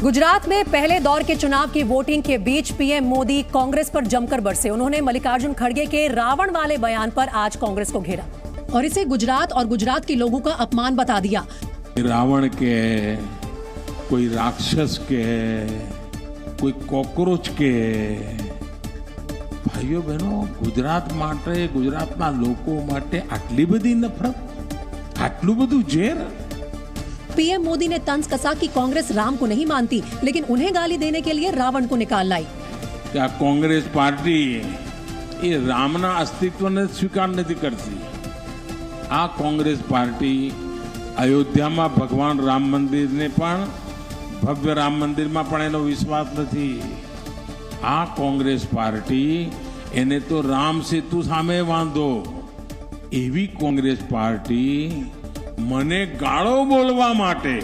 गुजरात में पहले दौर के चुनाव की वोटिंग के बीच पीएम मोदी कांग्रेस पर जमकर बरसे। उन्होंने मल्लिकार्जुन खड़गे के रावण वाले बयान पर आज कांग्रेस को घेरा और इसे गुजरात और गुजरात के लोगों का अपमान बता दिया। रावण के, कोई राक्षस के, कोई कॉकरोच के, भाइयों बहनों, गुजरात माटे, गुजरातना लोको माटे आटली बधी नफरत, आटલું બધું ઝેર। पीएम मोदी ने तंज कसा कि कांग्रेस राम को नहीं मानती, लेकिन उन्हें गाली देने के लिए रावण को निकाल लाई। क्या कांग्रेस पार्टी ये रामना अस्तित्व ने स्वीकार नहीं करती? आ कांग्रेस पार्टी अयोध्या में भगवान राम मंदिर ने पण, भव्य राम मंदिर में पण एनो विश्वास नहीं। आ कांग्रेस पार्टी एने तो राम सेतु सामे वांधो, एवी कांग्रेस पार्टी मने गाळो बोलवा माटे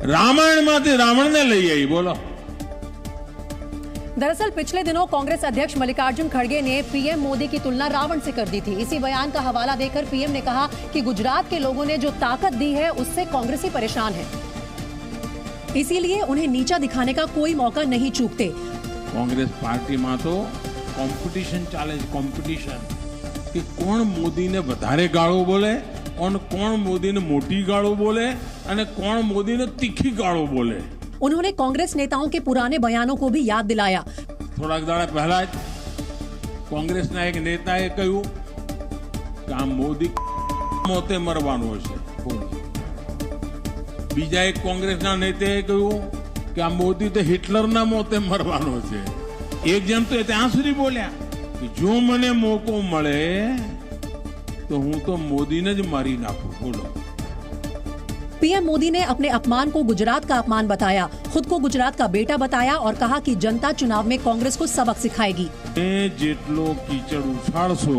रामायण माथे रावण ने लई आई। बोलो। दरअसल पिछले दिनों कांग्रेस अध्यक्ष मल्लिकार्जुन खड़गे ने पीएम मोदी की तुलना रावण से कर दी थी। इसी बयान का हवाला देकर पीएम ने कहा कि गुजरात के लोगों ने जो ताकत दी है उससे कांग्रेसी परेशान है, इसीलिए उन्हें नीचा दिखाने का कोई मौका नहीं चूकते। कांग्रेस पार्टी में तो कॉम्पिटिशन चाले, कॉम्पिटिशन कि कोण मोदी ने वधारे गाळो बोले और कोण मोदी ने मोटी गाळो बोले और कोण मोदी ने तीखी गाळो बोले। उन्होंने कांग्रेस नेताओं के पुराने बयानों को भी याद दिलाया। थोड़ा दाड़ा पहला कांग्रेस ना एक नेताए कहू कि आ मोदी मोते मरवानो छे। बीजा एक कांग्रेस ना नेताए कहू कि आ मोदी तो हिटलर ना मोते मरवानो छे। एक जन तो ત્યાં સુધી બોલ્યા कि जो मने मौको મળે तो हूं तो मोदी ने ज मारी नाखूं। बोलो। पीएम मोदी ने अपने अपमान को गुजरात का अपमान बताया, खुद को गुजरात का बेटा बताया और कहा कि जनता चुनाव में कांग्रेस को सबक सिखाएगी। जेटलो कीचड़ उछाड़शो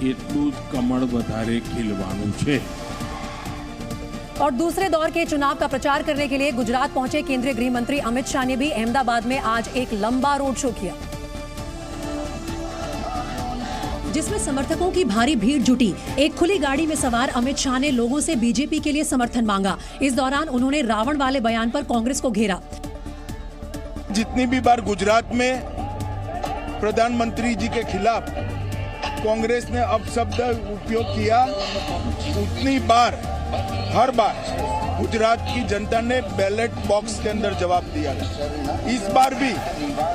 एटलू ज कमळ वधारे खिलवानुं छे। और दूसरे दौर के चुनाव का प्रचार करने के लिए गुजरात पहुंचे केंद्रीय गृह मंत्री अमित शाह ने भी अहमदाबाद में आज एक लंबा रोड शो किया, जिसमें समर्थकों की भारी भीड़ जुटी। एक खुली गाड़ी में सवार अमित शाह ने लोगों से बीजेपी के लिए समर्थन मांगा। इस दौरान उन्होंने रावण वाले बयान पर कांग्रेस को घेरा। जितनी भी बार गुजरात में प्रधानमंत्री जी के खिलाफ कांग्रेस ने अपशब्द उपयोग किया, उतनी बार हर बार गुजरात की जनता ने बैलेट बॉक्स के अंदर जवाब दिया। इस बार भी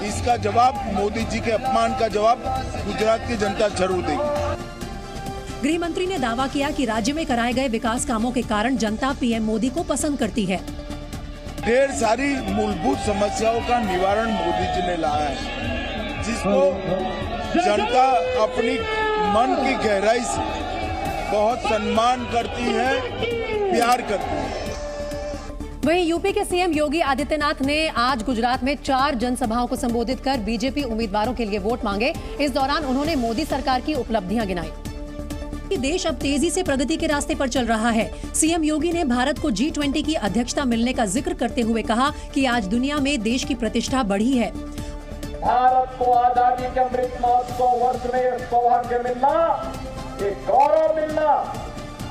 इसका जवाब, मोदी जी के अपमान का जवाब गुजरात की जनता जरूर देगी। गृह मंत्री ने दावा किया कि राज्य में कराए गए विकास कामों के कारण जनता पीएम मोदी को पसंद करती है। ढेर सारी मूलभूत समस्याओं का निवारण मोदी जी ने लाया है, जिसको जनता अपनी मन की गहराई से बहुत सम्मान करती है, प्यार करती है। वहीं यूपी के सीएम योगी आदित्यनाथ ने आज गुजरात में 4 जनसभाओं को संबोधित कर बीजेपी उम्मीदवारों के लिए वोट मांगे। इस दौरान उन्होंने मोदी सरकार की उपलब्धियां गिनाई। देश अब तेजी से प्रगति के रास्ते पर चल रहा है। सीएम योगी ने भारत को G20 की अध्यक्षता मिलने का जिक्र करते हुए कहा कि आज दुनिया में देश की प्रतिष्ठा बढ़ी है। भारत को आजादी के अमृत महोत्सव वर्ष में सौभाग्य मिलना, एक गौरव मिलना,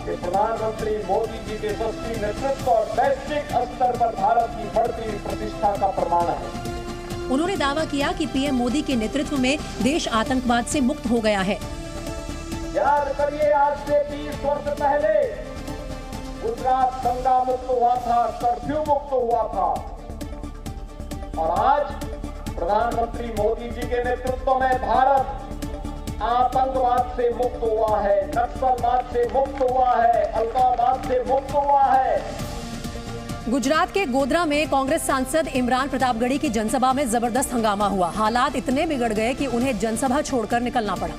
कि प्रधानमंत्री मोदी जी के यशस्वी नेतृत्व और वैश्विक स्तर पर भारत की बढ़ती हुई प्रतिष्ठा का प्रमाण है। उन्होंने दावा किया कि पीएम मोदी के नेतृत्व में देश आतंकवाद से मुक्त हो गया है। याद करिए, आज से 30 वर्ष पहले गुजरात दंगा मुक्त हुआ था, कर्फ्यू मुक्त हुआ था, और आज प्रधानमंत्री मोदी जी के नेतृत्व में भारत आतंकवाद से मुक्त हुआ है, नक्सलवाद से मुक्त हुआ है, अलगाववाद से मुक्त हुआ है। गुजरात के गोधरा में कांग्रेस सांसद इमरान प्रतापगढ़ी की जनसभा में जबरदस्त हंगामा हुआ। हालात इतने बिगड़ गए कि उन्हें जनसभा छोड़कर निकलना पड़ा।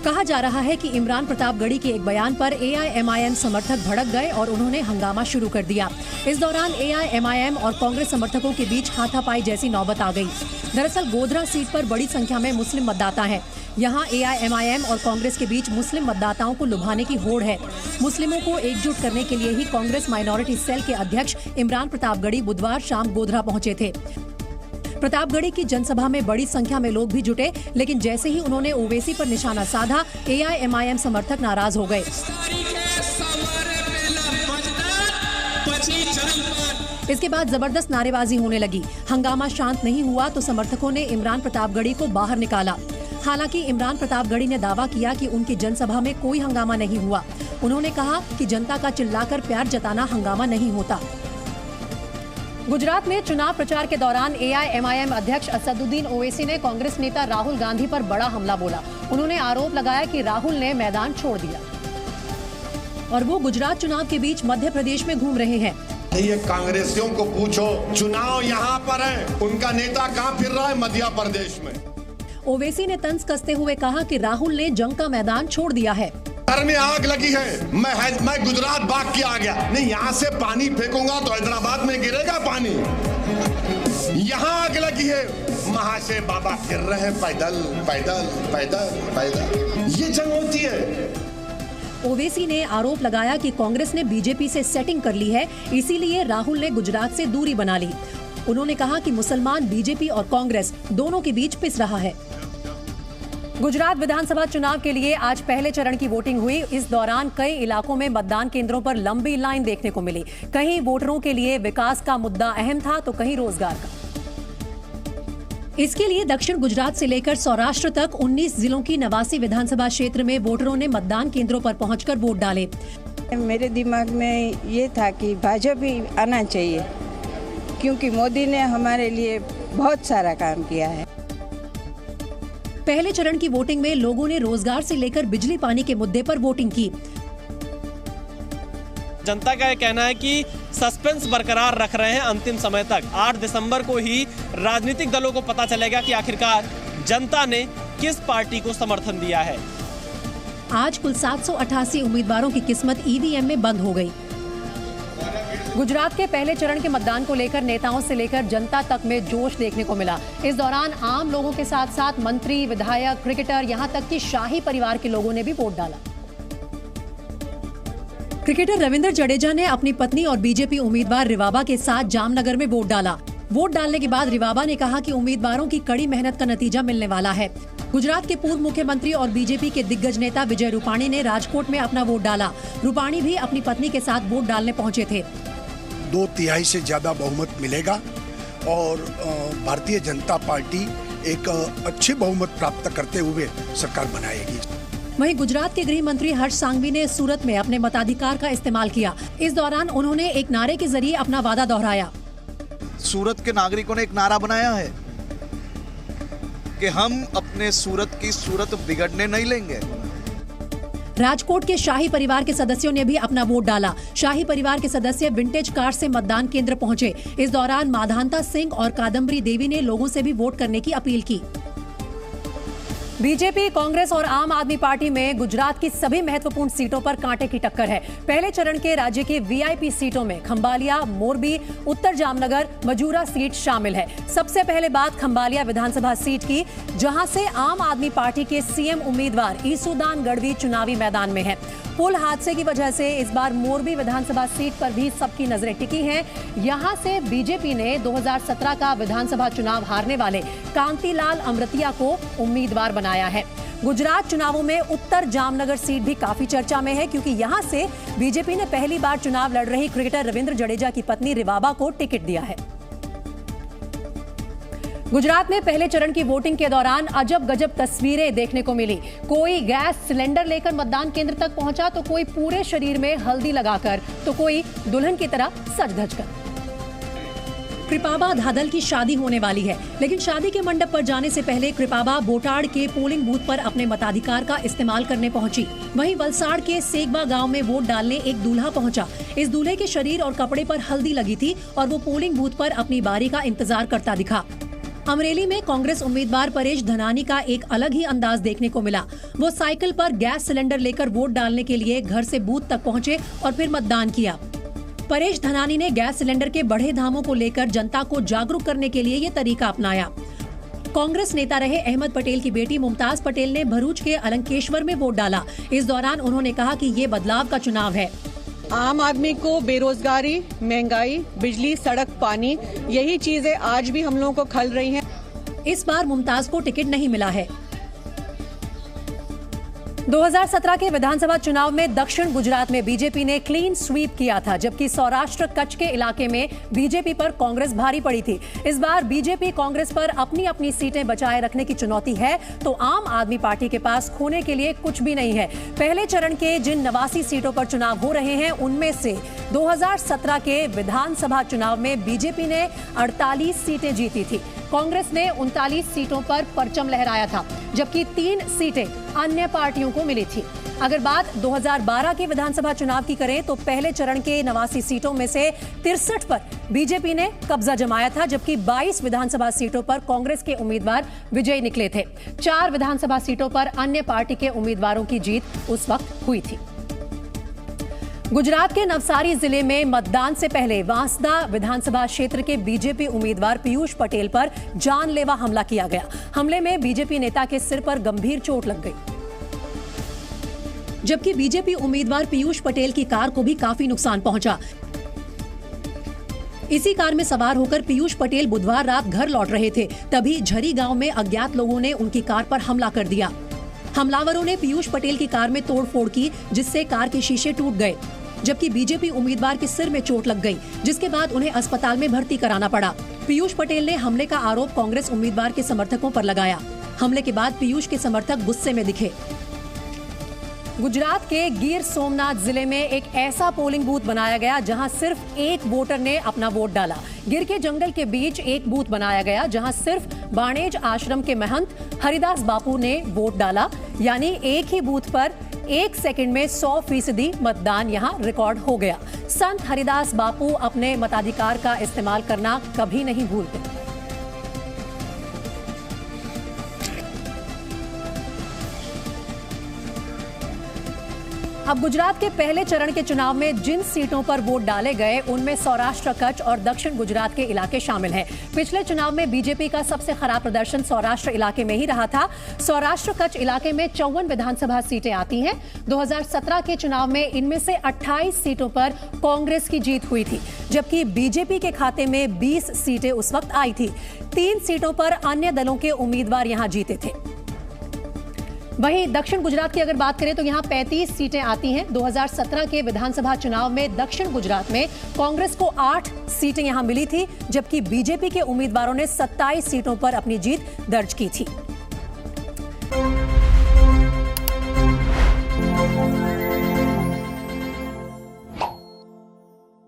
कहा जा रहा है कि इमरान प्रतापगढ़ी के एक बयान पर AIMIM समर्थक भड़क गए और उन्होंने हंगामा शुरू कर दिया। इस दौरान AIMIM और कांग्रेस समर्थकों के बीच हाथापाई जैसी नौबत आ गई। दरअसल गोधरा सीट पर बड़ी संख्या में मुस्लिम मतदाता हैं। यहाँ AIMIM और कांग्रेस के बीच मुस्लिम मतदाताओं को लुभाने की होड़ है। मुस्लिमों को एकजुट करने के लिए ही कांग्रेस माइनॉरिटी सेल के अध्यक्ष इमरान प्रतापगढ़ी बुधवार शाम गोधरा पहुंचे थे। प्रतापगढ़ी की जनसभा में बड़ी संख्या में लोग भी जुटे, लेकिन जैसे ही उन्होंने ओवैसी पर निशाना साधा, AIMIM समर्थक नाराज हो गए। इसके बाद जबरदस्त नारेबाजी होने लगी। हंगामा शांत नहीं हुआ तो समर्थकों ने इमरान प्रतापगढ़ी को बाहर निकाला। हालांकि इमरान प्रतापगढ़ी ने दावा किया कि उनकी जनसभा में कोई हंगामा नहीं हुआ। उन्होंने कहा कि जनता का चिल्लाकर प्यार जताना हंगामा नहीं होता। गुजरात में चुनाव प्रचार के दौरान AIMIM अध्यक्ष असदुद्दीन ओवैसी ने कांग्रेस नेता राहुल गांधी पर बड़ा हमला बोला। उन्होंने आरोप लगाया कि राहुल ने मैदान छोड़ दिया और वो गुजरात चुनाव के बीच मध्य प्रदेश में घूम रहे हैं। ये कांग्रेसियों को पूछो, चुनाव यहाँ पर है, उनका नेता कहाँ फिर रहा है? मध्य प्रदेश में। ओवैसी ने तंज कसते हुए कहा कि राहुल ने जंग का मैदान छोड़ दिया है। घर में आग लगी है, मैं गुजरात भाग के आ गया। नहीं, यहाँ से पानी फेंकूंगा तो हैदराबाद में गिरेगा पानी। यहाँ आग लगी है, महाशय बाबा फिर रहे हैं पैदल पैदल पैदल पैदल। ये जंग होती है। ओवैसी ने आरोप लगाया कि कांग्रेस ने बीजेपी से सेटिंग कर ली है, इसीलिए राहुल ने गुजरात से दूरी बना ली। उन्होंने कहा कि मुसलमान बीजेपी और कांग्रेस दोनों के बीच पिस रहा है। गुजरात विधानसभा चुनाव के लिए आज पहले चरण की वोटिंग हुई। इस दौरान कई इलाकों में मतदान केंद्रों पर लंबी लाइन देखने को मिली। कहीं वोटरों के लिए विकास का मुद्दा अहम था तो कहीं रोजगार का। इसके लिए दक्षिण गुजरात से लेकर सौराष्ट्र तक 19 जिलों की 89 विधानसभा क्षेत्र में वोटरों ने मतदान केंद्रों पर पहुंचकर वोट डाले। मेरे दिमाग में ये था कि भाजपा ही आना चाहिए, क्योंकि मोदी ने हमारे लिए बहुत सारा काम किया है। पहले चरण की वोटिंग में लोगों ने रोजगार से लेकर बिजली पानी के मुद्दे पर वोटिंग की। जनता का यह कहना है कि सस्पेंस बरकरार रख रहे हैं अंतिम समय तक। 8 दिसंबर को ही राजनीतिक दलों को पता चलेगा कि आखिरकार जनता ने किस पार्टी को समर्थन दिया है। आज कुल 788 उम्मीदवारों की किस्मत EVM में बंद हो गई। गुजरात के पहले चरण के मतदान को लेकर नेताओं से लेकर जनता तक में जोश देखने को मिला। इस दौरान आम लोगों के साथ साथ मंत्री, विधायक, क्रिकेटर, यहां तक कि शाही परिवार के लोगों ने भी वोट डाला। क्रिकेटर रविंद्र जडेजा ने अपनी पत्नी और बीजेपी उम्मीदवार रिवाबा के साथ जामनगर में वोट डाला। वोट डालने के बाद रिवाबा ने कहा कि उम्मीदवारों की कड़ी मेहनत का नतीजा मिलने वाला है। गुजरात के पूर्व मुख्यमंत्री और बीजेपी के दिग्गज नेता विजय रूपाणी ने राजकोट में अपना वोट डाला। रूपाणी भी अपनी पत्नी के साथ वोट डालने पहुंचे थे। 2/3 से ज्यादा बहुमत मिलेगा और भारतीय जनता पार्टी एक अच्छे बहुमत प्राप्त करते हुए सरकार बनाएगी। वहीं गुजरात के गृह मंत्री हर्ष सांघवी ने सूरत में अपने मताधिकार का इस्तेमाल किया। इस दौरान उन्होंने एक नारे के जरिए अपना वादा दोहराया। सूरत के नागरिकों ने एक नारा बनाया है कि हम अपने सूरत की सूरत बिगड़ने नहीं लेंगे। राजकोट के शाही परिवार के सदस्यों ने भी अपना वोट डाला। शाही परिवार के सदस्य विंटेज कार से मतदान केंद्र पहुंचे। इस दौरान माधांता सिंह और कादम्बरी देवी ने लोगों से भी वोट करने की अपील की। बीजेपी, कांग्रेस और आम आदमी पार्टी में गुजरात की सभी महत्वपूर्ण सीटों पर कांटे की टक्कर है। पहले चरण के राज्य की VIP सीटों में खंबालिया, मोरबी, उत्तर जामनगर, मजूरा सीट शामिल है। सबसे पहले बात खंबालिया विधानसभा सीट की, जहां से आम आदमी पार्टी के CM उम्मीदवार ईसूदान गढ़वी चुनावी मैदान में है। पुल हादसे की वजह से इस बार मोरबी विधानसभा सीट पर भी सबकी नजरें टिकी हैं। यहां से बीजेपी ने 2017 का विधानसभा चुनाव हारने वाले कांतिलाल अमृतिया को उम्मीदवार बनाया है। गुजरात चुनावों में उत्तर जामनगर सीट भी काफी चर्चा में है, क्योंकि यहां से बीजेपी ने पहली बार चुनाव लड़ रही क्रिकेटर रविंद्र जडेजा की पत्नी रिवाबा को टिकट दिया है। गुजरात में पहले चरण की वोटिंग के दौरान अजब गजब तस्वीरें देखने को मिली। कोई गैस सिलेंडर लेकर मतदान केंद्र तक पहुंचा तो कोई पूरे शरीर में हल्दी लगाकर तो कोई दुल्हन की तरह सज धज कर। कृपाबा धादल की शादी होने वाली है, लेकिन शादी के मंडप पर जाने से पहले कृपाबा बोटाड़ के पोलिंग बूथ पर अपने मताधिकार का इस्तेमाल करने पहुंची। वहीं वलसाड़ के सेगबा गांव में वोट डालने एक दूल्हा पहुंचा। इस दूल्हे के शरीर और कपड़े पर हल्दी लगी थी और वो पोलिंग बूथ पर अपनी बारी का इंतजार करता दिखा। अमरेली में कांग्रेस उम्मीदवार परेश धनानी का एक अलग ही अंदाज देखने को मिला। वो साइकिल पर गैस सिलेंडर लेकर वोट डालने के लिए घर से बूथ तक पहुंचे और फिर मतदान किया। परेश धनानी ने गैस सिलेंडर के बढ़े दामों को लेकर जनता को जागरूक करने के लिए ये तरीका अपनाया। कांग्रेस नेता रहे अहमद पटेल की बेटी मुमताज पटेल ने भरूच के अलंकेश्वर में वोट डाला। इस दौरान उन्होंने कहा कि ये बदलाव का चुनाव है। आम आदमी को बेरोजगारी, महंगाई, बिजली, सड़क, पानी, यही चीजें आज भी हम लोगों को खल रही हैं। इस बार मुमताज को टिकट नहीं मिला है। 2017 के विधानसभा चुनाव में दक्षिण गुजरात में बीजेपी ने क्लीन स्वीप किया था, जबकि सौराष्ट्र कच्छ के इलाके में बीजेपी पर कांग्रेस भारी पड़ी थी। इस बार बीजेपी कांग्रेस पर अपनी अपनी सीटें बचाए रखने की चुनौती है, तो आम आदमी पार्टी के पास खोने के लिए कुछ भी नहीं है। पहले चरण के जिन 89 सीटों पर चुनाव हो रहे हैं, उनमें से 2017 के विधानसभा चुनाव में बीजेपी ने 48 सीटें जीती थी। कांग्रेस ने 39 सीटों पर परचम लहराया था, जबकि 3 सीटें अन्य पार्टियों को मिली थी। अगर बात 2012 के विधानसभा चुनाव की करें तो पहले चरण के 89 सीटों में से 63 पर बीजेपी ने कब्जा जमाया था, जबकि 22 विधानसभा सीटों पर कांग्रेस के उम्मीदवार विजयी निकले थे। 4 विधानसभा सीटों पर अन्य पार्टी के उम्मीदवारों की जीत उस वक्त हुई थी। गुजरात के नवसारी जिले में मतदान से पहले वांसदा विधानसभा क्षेत्र के बीजेपी उम्मीदवार पीयूष पटेल पर जानलेवा हमला किया गया। हमले में बीजेपी नेता के सिर पर गंभीर चोट लग गई, जबकि बीजेपी उम्मीदवार पीयूष पटेल की कार को भी काफी नुकसान पहुंचा। इसी कार में सवार होकर पीयूष पटेल बुधवार रात घर लौट रहे थे, तभी झरी गांव में अज्ञात लोगों ने उनकी कार पर हमला कर दिया। हमलावरों ने पीयूष पटेल की कार में तोड़फोड़ की, जिससे कार के शीशे टूट गए, जबकि बीजेपी उम्मीदवार के सिर में चोट लग गई, जिसके बाद उन्हें अस्पताल में भर्ती कराना पड़ा। पीयूष पटेल ने हमले का आरोप कांग्रेस उम्मीदवार के समर्थकों पर लगाया। हमले के बाद पीयूष के समर्थक गुस्से में दिखे। गुजरात के गिर सोमनाथ जिले में एक ऐसा पोलिंग बूथ बनाया गया जहां सिर्फ एक वोटर ने अपना वोट डाला। गिर के जंगल के बीच एक बूथ बनाया गया जहां सिर्फ बाणेज आश्रम के महंत हरिदास बापू ने वोट डाला, यानी एक ही बूथ पर 1 सेकंड में 100% मतदान यहां रिकॉर्ड हो गया। संत हरिदास बापू अपने मताधिकार का इस्तेमाल करना कभी नहीं भूलते। अब गुजरात के पहले चरण के चुनाव में जिन सीटों पर वोट डाले गए, उनमें सौराष्ट्र कच्छ और दक्षिण गुजरात के इलाके शामिल हैं। पिछले चुनाव में बीजेपी का सबसे खराब प्रदर्शन सौराष्ट्र इलाके में ही रहा था। सौराष्ट्र कच्छ इलाके में 54 विधानसभा सीटें आती हैं। 2017 के चुनाव में इनमें से 28 सीटों पर कांग्रेस की जीत हुई थी, जबकि बीजेपी के खाते में 20 सीटें उस वक्त आई थी। 3 सीटों पर अन्य दलों के उम्मीदवार यहां जीते थे। वहीं दक्षिण गुजरात की अगर बात करें तो यहां 35 सीटें आती हैं। 2017 के विधानसभा चुनाव में दक्षिण गुजरात में कांग्रेस को 8 सीटें यहां मिली थी, जबकि बीजेपी के उम्मीदवारों ने 27 सीटों पर अपनी जीत दर्ज की थी।